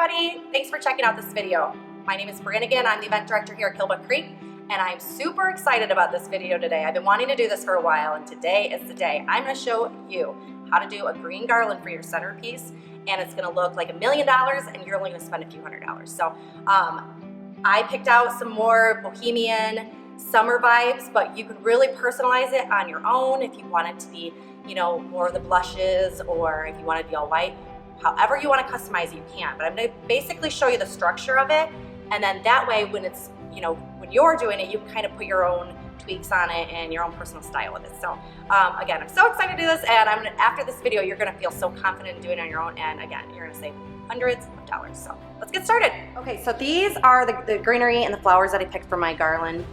everybody, thanks for checking out this video. My name is Brannigan, I'm the event director here at Killbuck Creek, and I'm super excited about this video today. I've been wanting to do this for a while, and today is the day. I'm going to show you how to do a green garland for your centerpiece, and it's going to look like $1 million, and you're only going to spend a few $100s. So I picked out some more bohemian summer vibes, but you can really personalize it on your own if you want it to be, you know, more of the blushes, or if you want it to be all white. However you want to customize it, you can. But I'm going to basically show you the structure of it, and then that way when it's, you know, when you're doing it, you kind of put your own tweaks on it and your own personal style with it. So again, I'm so excited to do this, and after this video, you're going to feel so confident in doing it on your own, and again, you're going to save hundreds of dollars. So let's get started. Okay, so these are the greenery and the flowers that I picked for my garland.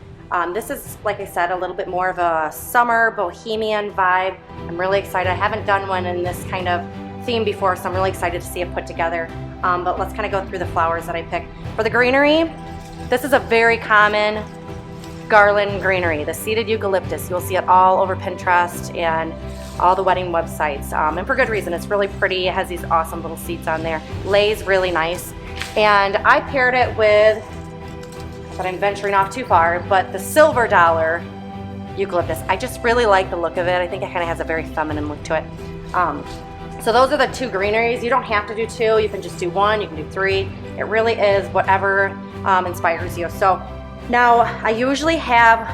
This is, like I said, a little bit more of a summer bohemian vibe. I'm really excited. I haven't done one in this kind of theme before, so I'm really excited to see it put together. But let's kind of go through the flowers that I picked. For the greenery, this is a very common garland greenery, the seeded eucalyptus. You'll see it all over Pinterest and all the wedding websites, and for good reason. It's really pretty. It has these awesome little seeds on there. Lays really nice. And I paired it with, but I'm venturing off too far, but the silver dollar eucalyptus. I just really like the look of it. I think it kind of has a very feminine look to it. So those are the two greeneries. You don't have to do two. You can just do one. You can do three. It really is whatever inspires you. So now I usually have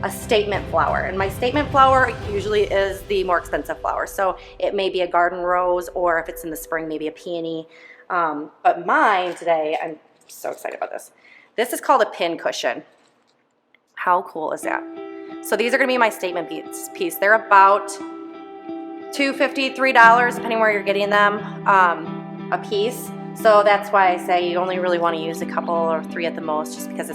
a statement flower, and my statement flower usually is the more expensive flower. So it may be a garden rose, or if it's in the spring, maybe a peony. But mine today, I'm so excited about this. This is called a pin cushion. How cool is that? So these are gonna be my statement piece. They're about $2.50, $3, depending where you're getting them, a piece. So that's why I say you only really want to use a couple or three at the most, just because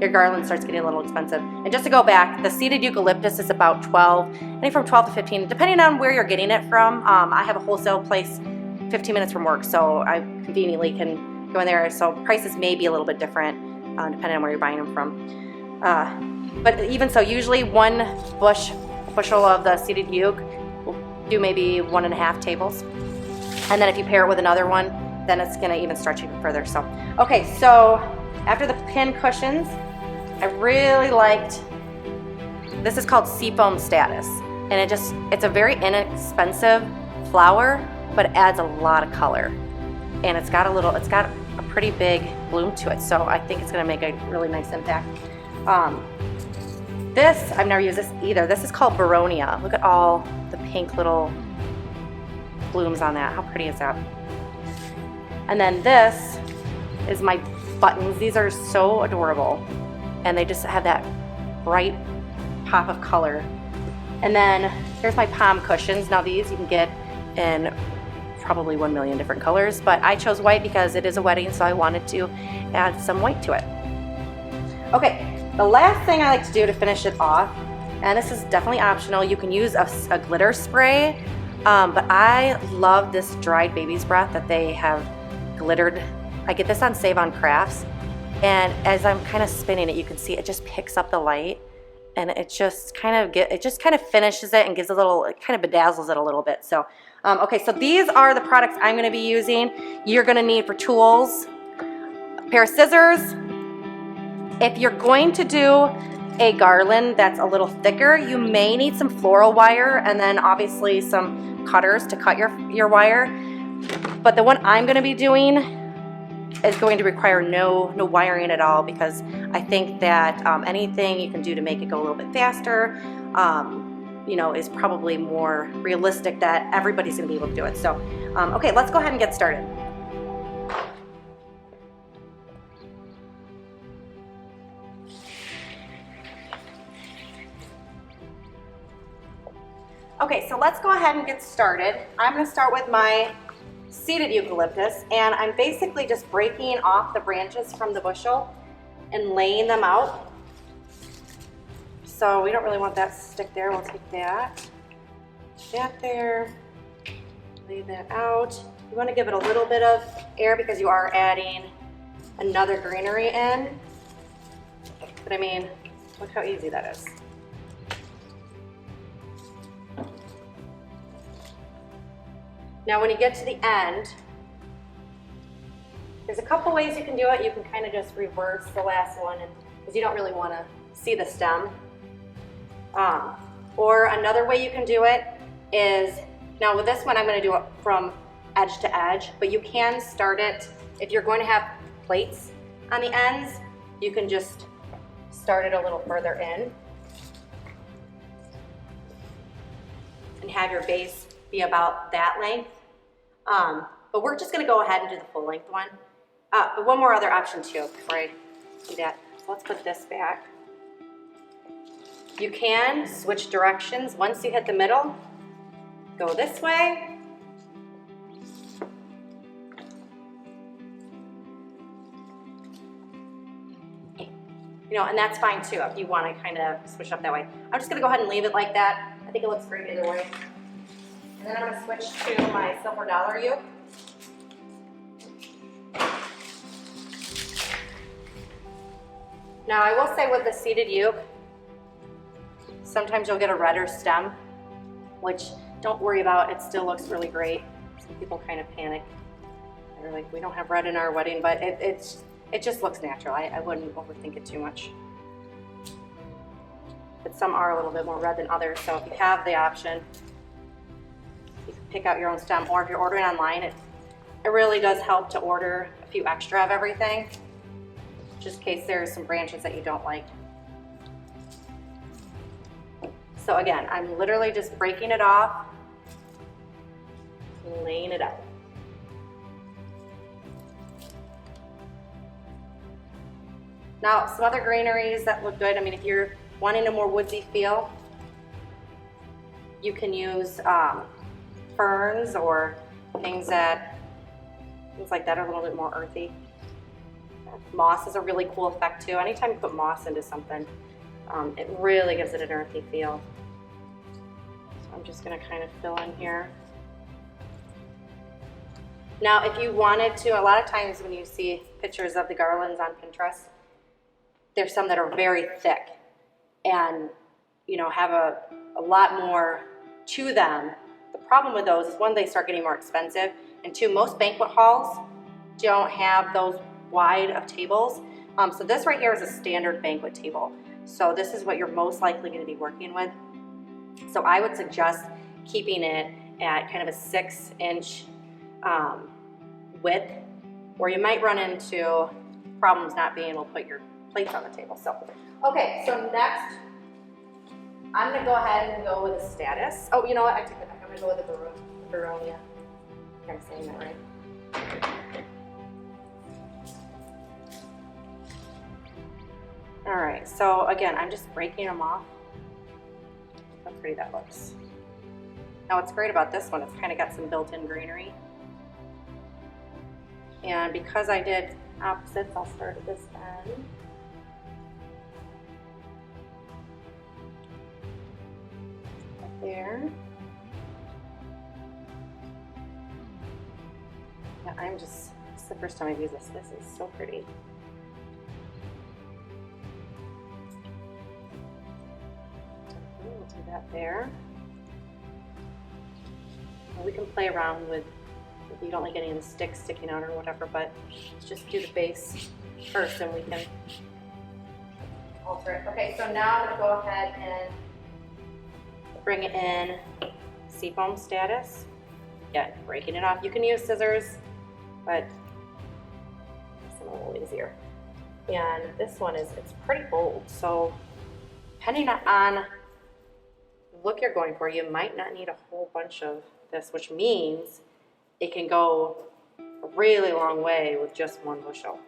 your garland starts getting a little expensive. And just to go back, the seeded eucalyptus is about 12, anywhere from 12 to 15, depending on where you're getting it from. I have a wholesale place 15 minutes from work, so I conveniently can go in there. So prices may be a little bit different depending on where you're buying them from. But even so, usually one bushel of the seeded euc will do maybe 1.5 tables. And then if you pair it with another one, then it's gonna even stretch even further. So, okay, so after the pin cushions, I really liked, this is called Seafoam Status. And it's a very inexpensive flower, but it adds a lot of color. And it's got a pretty big bloom to it. So I think it's gonna make a really nice impact. This, I've never used this either. This is called Baronia. Look at all the pink little blooms on that. How pretty is that? And then this is my buttons. These are so adorable, and they just have that bright pop of color. And then here's my palm cushions. Now these you can get in probably 1 million different colors, but I chose white because it is a wedding, so I wanted to add some white to it. Okay, the last thing I like to do to finish it off, and this is definitely optional, you can use a glitter spray, but I love this dried baby's breath that they have glittered. I get this on Save on Crafts, and as I'm kind of spinning it, you can see it just picks up the light, and it just kind of finishes it and gives a little, it kind of bedazzles it a little bit. So okay, so these are the products I'm going to be using. You're going to need for tools a pair of scissors. If you're going to do a garland that's a little thicker, you may need some floral wire, and then obviously some cutters to cut your wire. But the one I'm going to be doing is going to require no wiring at all, because I think that anything you can do to make it go a little bit faster, you know, is probably more realistic that everybody's going to be able to do it. So, okay, let's go ahead and get started. Okay, so let's go ahead and get started. I'm going to start with my seeded eucalyptus, and I'm basically just breaking off the branches from the bushel and laying them out. So we don't really want that to stick there. We'll take that there, lay that out. You want to give it a little bit of air because you are adding another greenery in. But I mean, look how easy that is. Now when you get to the end, There's a couple ways you can do it. You can kind of just reverse the last one because you don't really want to see the stem. Or another way you can do it is, now with this one I'm going to do it from edge to edge, but you can start it, if you're going to have plates on the ends, you can just start it a little further in and have your base be about that length. But we're just going to go ahead and do the full length one. But one more other option too before I do that. So let's put this back. You can switch directions. Once you hit the middle, go this way. You know, and that's fine too if you want to kind of switch up that way. I'm just going to go ahead and leave it like that. I think it looks great either way. And then I'm going to switch to my silver dollar yoke. Now I will say with the seated yoke, sometimes you'll get a redder stem, which don't worry about, it still looks really great. Some people kind of panic. They're like, we don't have red in our wedding, but it just looks natural. I wouldn't overthink it too much. But some are a little bit more red than others, so if you have the option, you can pick out your own stem, or if you're ordering online, it really does help to order a few extra of everything, just in case there's some branches that you don't like. So again, I'm literally just breaking it off and laying it out. Now, some other greeneries that look good, I mean, if you're wanting a more woodsy feel, you can use ferns or things like that are a little bit more earthy. Moss is a really cool effect too. Anytime you put moss into something, it really gives it an earthy feel. So I'm just gonna kind of fill in here. Now, if you wanted to, a lot of times when you see pictures of the garlands on Pinterest, there's some that are very thick and, you know, have a lot more to them. The problem with those is, one, they start getting more expensive, and two, most banquet halls don't have those wide of tables. So this right here is a standard banquet table. So this is what you're most likely going to be working with. So I would suggest keeping it at kind of a 6-inch width, or you might run into problems not being able to put your plates on the table. So, okay, so next, I'm going to go ahead and go with a status. Oh, you know what? I took it back. I'm going to go with the Baronia. I think I'm saying that right. All right, so again, I'm just breaking them off. How pretty that looks. Now what's great about this one, it's kind of got some built-in greenery. And because I did opposites, I'll start at this end. Right there. Yeah, this is the first time I've used this. This is so pretty. We'll do that there. And we can play around with, if you don't like any of the sticks sticking out or whatever, but let's just do the base first and we can alter it. Okay, so now I'm going to go ahead and bring in seafoam status. Again, breaking it off. You can use scissors, but it's a little easier. And this one it's pretty bold, so depending on the look you're going for, you might not need a whole bunch of this, which means it can go a really long way with just one bushel.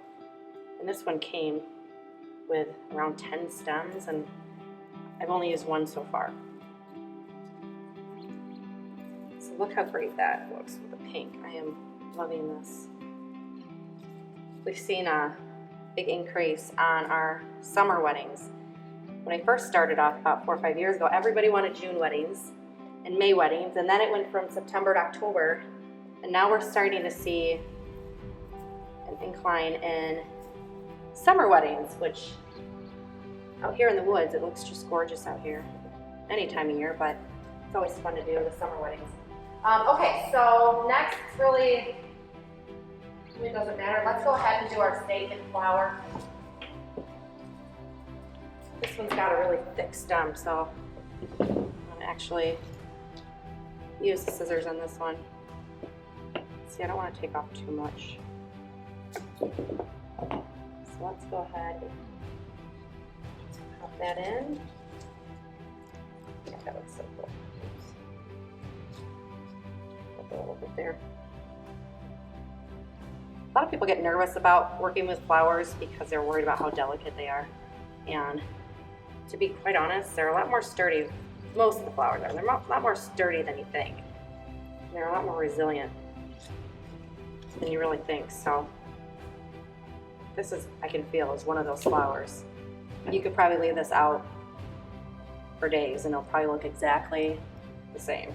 And this one came with around 10 stems, and I've only used one so far. So look how great that looks with the pink. I am loving this. We've seen a big increase on our summer weddings. When I first started off about 4 or 5 years ago, everybody wanted June weddings and May weddings, and then it went from September to October, and now we're starting to see an incline in summer weddings, which out here in the woods, it looks just gorgeous out here any time of year, but it's always fun to do the summer weddings. Okay, so next it's really It doesn't matter. Let's go ahead and do our statement flower. This one's got a really thick stem, so I'm going to actually use the scissors on this one. See, I don't want to take off too much. So let's go ahead and pop that in. Yeah, that looks so cool. Put a little bit there. A lot of people get nervous about working with flowers because they're worried about how delicate they are. And to be quite honest, they're a lot more sturdy. Most of the flowers are. They're a lot more sturdy than you think. They're a lot more resilient than you really think. So this is, I can feel, is one of those flowers. You could probably leave this out for days and it'll probably look exactly the same.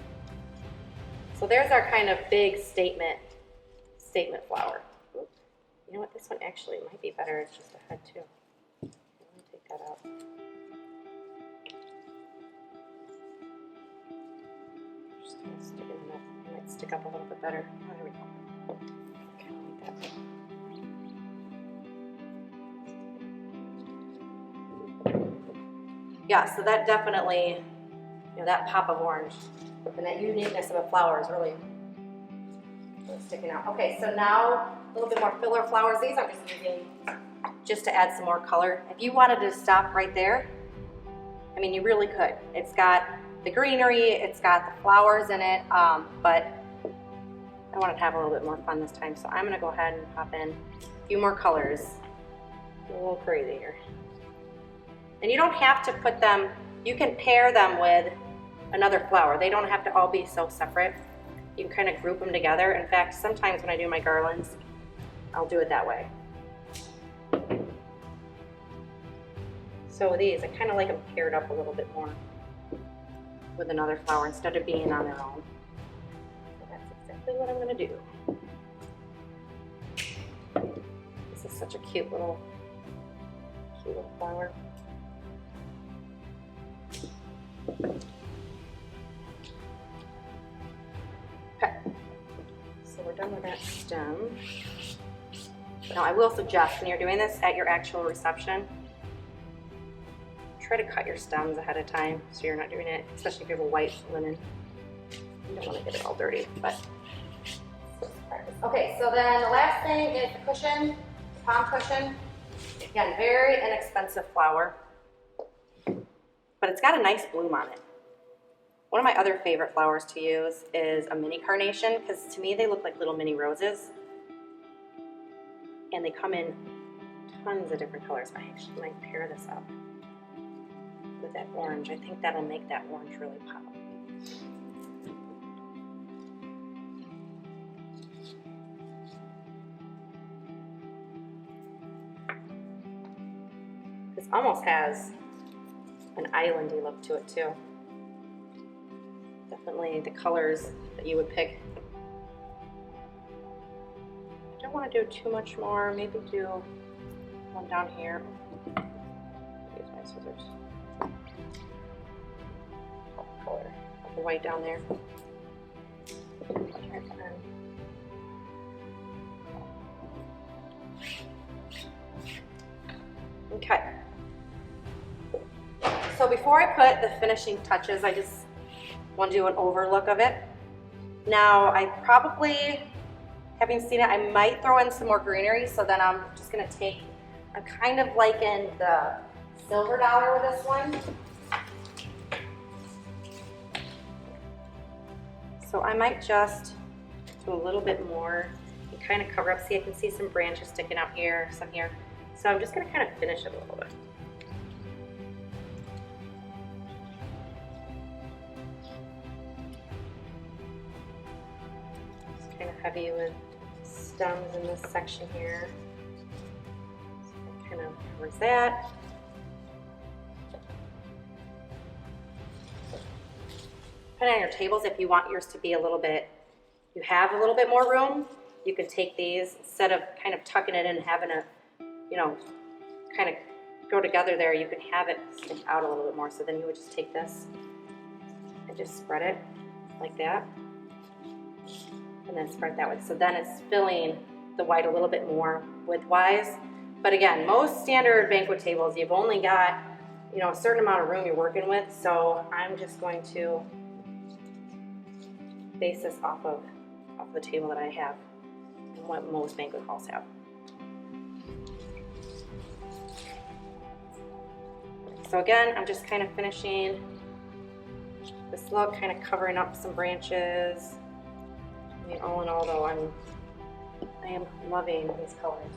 So there's our kind of big statement flower. You know what, this one actually might be better. It's just a head too. Let me take that out. Just kind of sticking it up. It might stick up a little bit better. Oh, there we go. Kind of like that. Yeah, so that definitely, you know, that pop of orange and that uniqueness of a flower is really sticking out. Okay, so now a little bit more filler flowers. These I'm just using just to add some more color. If you wanted to stop right there, I mean, you really could. It's got the greenery, it's got the flowers in it, but I wanted to have a little bit more fun this time, so I'm going to go ahead and pop in a few more colors. A little crazy here. And you don't have to put them, you can pair them with another flower. They don't have to all be so separate. You can kind of group them together. In fact, sometimes when I do my garlands, I'll do it that way. So with these, I kind of like them paired up a little bit more with another flower instead of being on their own. So that's exactly what I'm going to do. This is such a cute little flower. Okay, so we're done with that stem. Now I will suggest when you're doing this at your actual reception, try to cut your stems ahead of time so you're not doing it, especially if you have a white linen. You don't want to get it all dirty, but. Okay, so then the last thing is the cushion, palm cushion. Again, very inexpensive flower, but it's got a nice bloom on it. One of my other favorite flowers to use is a mini carnation, because to me they look like little mini roses. And they come in tons of different colors. I actually might pair this up with that orange. I think that'll make that orange really pop. This almost has an islandy look to it too. Definitely the colors that you would pick. I don't want to do too much more. Maybe do one down here. Use my scissors. Color of the white down there. Okay. So before I put the finishing touches, I just want to do an overlook of it. Now, I probably, having seen it, I might throw in some more greenery, so then I'm just going to take, I'm kind of liking the silver dollar with this one. So I might just do a little bit more and kind of cover up. See, I can see some branches sticking out here, some here. So I'm just going to kind of finish it a little bit. It's kind of heavy with stems in this section here. So that kind of covers that. Depending on your tables, if you want yours to be a little bit, you have a little bit more room, you can take these, instead of kind of tucking it in and having a, you know, kind of go together there, you can have it stick out a little bit more. So then you would just take this and just spread it like that, and then spread that way. So then it's filling the white a little bit more width-wise. But again, most standard banquet tables, you've only got, you know, a certain amount of room you're working with, so I'm just going to base this off of the table that I have and what most banquet halls have. So again, I'm just kind of finishing this look, kind of covering up some branches. I mean, all in all though, I am loving these colors.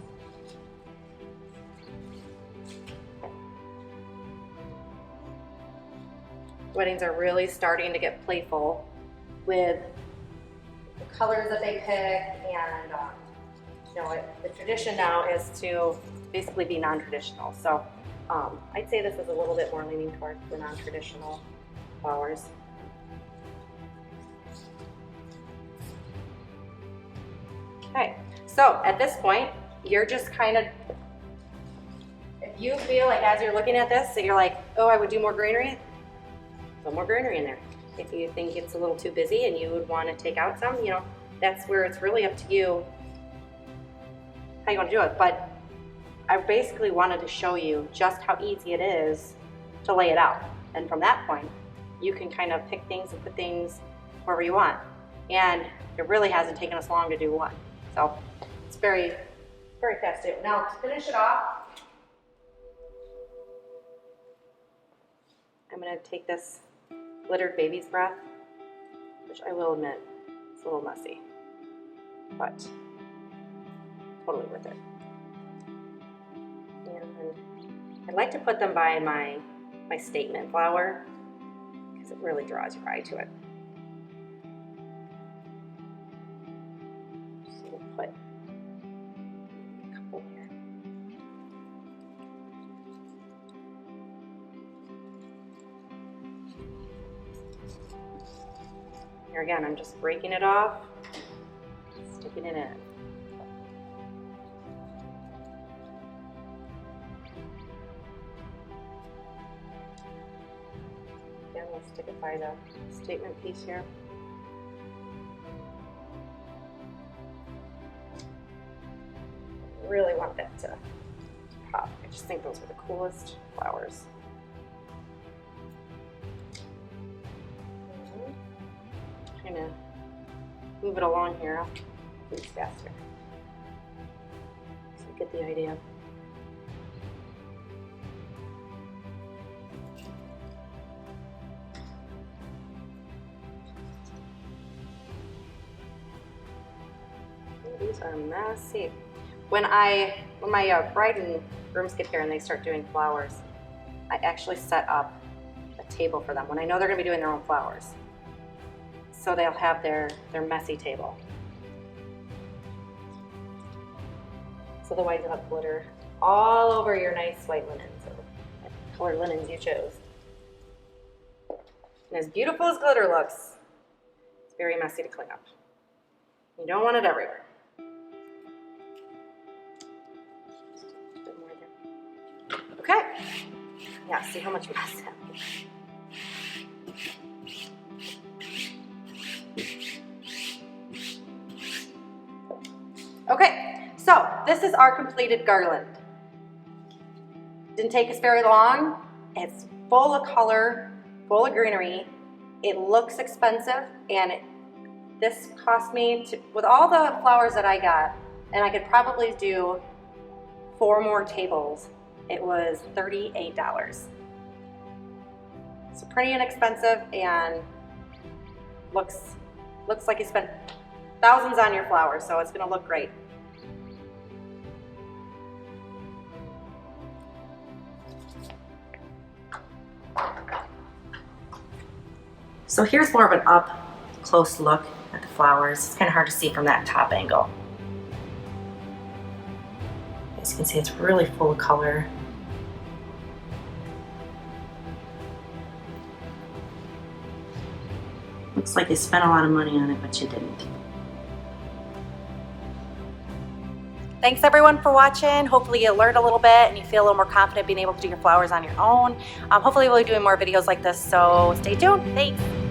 Weddings are really starting to get playful with the colors that they pick, and you know, the tradition now is to basically be non-traditional. So I'd say this is a little bit more leaning towards the non-traditional flowers. Okay, so at this point, you're just kind of, if you feel like as you're looking at this that you're like, oh, I would do more greenery, put more greenery in there. If you think it's a little too busy and you would want to take out some, you know, that's where it's really up to you how you want to do it. But I basically wanted to show you just how easy it is to lay it out. And from that point, you can kind of pick things and put things wherever you want. And it really hasn't taken us long to do one. So it's very, very fast to do. Now to finish it off, I'm going to take this glittered baby's breath, which I will admit, it's a little messy, but totally worth it. And I'd like to put them by my statement flower, because it really draws your eye to it. So we'll put a couple here. Here again, I'm just breaking it off, sticking it in. Again, we'll stick it by the statement piece here. I really want that to pop. I just think those are the coolest flowers. Kind of move it along here. I'll do this faster so you get the idea. These are messy. When my bride and grooms get here and they start doing flowers, I actually set up a table for them when I know they're going to be doing their own flowers. So they'll have their messy table. So otherwise you'll have glitter all over your nice white linens or colored linens you chose. And as beautiful as glitter looks, it's very messy to clean up. You don't want it everywhere. Just a bit more there. Okay. Yeah, see how much mess happened. Okay, so this is our completed garland. Didn't take us very long. It's full of color, full of greenery. It looks expensive, and this cost me, with all the flowers that I got, and I could probably do 4 more tables, it was $38. So pretty inexpensive, and looks like you spent thousands on your flowers, so it's gonna look great. So here's more of an up close look at the flowers. It's kind of hard to see from that top angle. As you can see, it's really full of color. Looks like you spent a lot of money on it, but you didn't. Thanks everyone for watching. Hopefully you learned a little bit and you feel a little more confident being able to do your flowers on your own. Hopefully we'll be doing more videos like this, so stay tuned. Thanks.